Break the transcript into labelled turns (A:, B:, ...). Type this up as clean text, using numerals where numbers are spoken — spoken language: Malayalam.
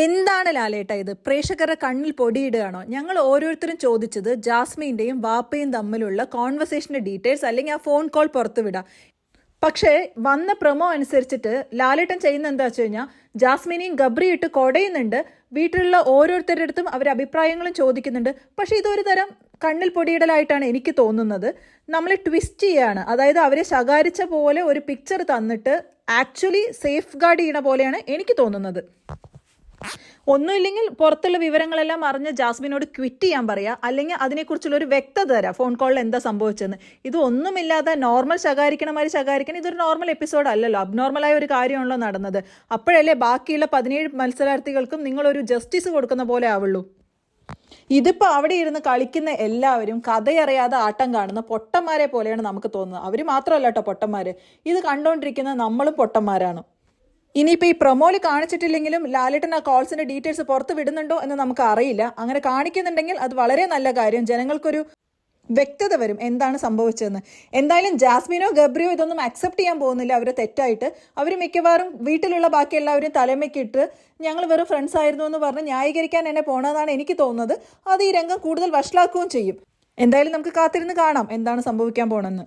A: എന്താണ് ലാലേട്ട ഇത്? പ്രേക്ഷകരുടെ കണ്ണിൽ പൊടിയിടുകയാണോ? ഞങ്ങൾ ഓരോരുത്തരും ചോദിച്ചത് ജാസ്മിൻ്റെയും വാപ്പയും തമ്മിലുള്ള കോൺവെർസേഷൻ്റെ ഡീറ്റെയിൽസ് അല്ലെങ്കിൽ ആ ഫോൺ കോൾ പുറത്തുവിടാം. പക്ഷേ വന്ന പ്രൊമോ അനുസരിച്ചിട്ട് ലാലേട്ടൻ ചെയ്യുന്ന എന്താ വെച്ച് കഴിഞ്ഞാൽ ജാസ്മിനെയും ഗബ്രിയും ഇട്ട് കൊടയുന്നുണ്ട്. വീട്ടിലുള്ള ഓരോരുത്തരുടെ അടുത്തും അവർ അഭിപ്രായങ്ങളും ചോദിക്കുന്നുണ്ട്. പക്ഷേ ഇതൊരു തരം കണ്ണിൽ പൊടിയിടലായിട്ടാണ് എനിക്ക് തോന്നുന്നത്. നമ്മൾ ട്വിസ്റ്റ് ചെയ്യാണ്, അതായത് അവരെ ശകാരിച്ച പോലെ ഒരു പിക്ചർ തന്നിട്ട് ആക്ച്വലി സേഫ് ഗാർഡ് ചെയ്യണ പോലെയാണ് എനിക്ക് തോന്നുന്നത്. ഒന്നുമില്ലെങ്കിൽ പുറത്തുള്ള വിവരങ്ങളെല്ലാം അറിഞ്ഞ് ജാസ്മിനോട് ക്വിറ്റ് ചെയ്യാൻ പറയുക, അല്ലെങ്കിൽ അതിനെക്കുറിച്ചുള്ള ഒരു വ്യക്തത തരാം ഫോൺ കോളിൽ എന്താ സംഭവിച്ചതെന്ന്. ഇത് ഒന്നുമില്ലാതെ നോർമൽ ശകാരിക്കണമാതിരി ശകാരിക്കണം. ഇതൊരു നോർമൽ എപ്പിസോഡ് അല്ലല്ലോ, അബ്നോർമലായ ഒരു കാര്യമാണല്ലോ നടന്നത്. അപ്പോഴല്ലേ ബാക്കിയുള്ള 17 മത്സരാർത്ഥികൾക്കും നിങ്ങളൊരു ജസ്റ്റിസ് കൊടുക്കുന്ന പോലെ ആവുള്ളൂ. ഇതിപ്പോൾ അവിടെ ഇരുന്ന് കളിക്കുന്ന എല്ലാവരും കഥയറിയാതെ ആട്ടം കാണുന്ന പൊട്ടന്മാരെ പോലെയാണ് നമുക്ക് തോന്നുന്നത്. അവർ മാത്രമല്ല കേട്ടോ പൊട്ടന്മാർ, ഇത് കണ്ടുകൊണ്ടിരിക്കുന്ന നമ്മളും പൊട്ടന്മാരാണ്. ഇനിയിപ്പോൾ ഈ പ്രൊമോയിൽ കാണിച്ചിട്ടില്ലെങ്കിലും ലാലേട്ടൻ ആ കോൾസിന്റെ ഡീറ്റെയിൽസ് പുറത്ത് വിടുന്നുണ്ടോ എന്ന് നമുക്ക് അറിയില്ല. അങ്ങനെ കാണിക്കുന്നുണ്ടെങ്കിൽ അത് വളരെ നല്ല കാര്യം, ജനങ്ങൾക്കൊരു വ്യക്തത വരും എന്താണ് സംഭവിച്ചതെന്ന്. എന്തായാലും ജാസ്മിനോ ഗബ്രിയോ ഇതൊന്നും അക്സെപ്റ്റ് ചെയ്യാൻ പോകുന്നില്ല അവർ തെറ്റായിട്ട്. അവർ മിക്കവാറും വീട്ടിലുള്ള ബാക്കി എല്ലാവരും തലമയ്ക്കിട്ട് ഞങ്ങൾ വെറും ഫ്രണ്ട്സ് ആയിരുന്നു എന്ന് പറഞ്ഞ് ന്യായീകരിക്കാൻ എന്നെ പോണതാണ് എനിക്ക് തോന്നുന്നത്. അത് ഈ രംഗം കൂടുതൽ വഷളാക്കുകയും ചെയ്യും. എന്തായാലും നമുക്ക് കാത്തിരുന്ന് കാണാം എന്താണ് സംഭവിക്കാൻ പോണെന്ന്.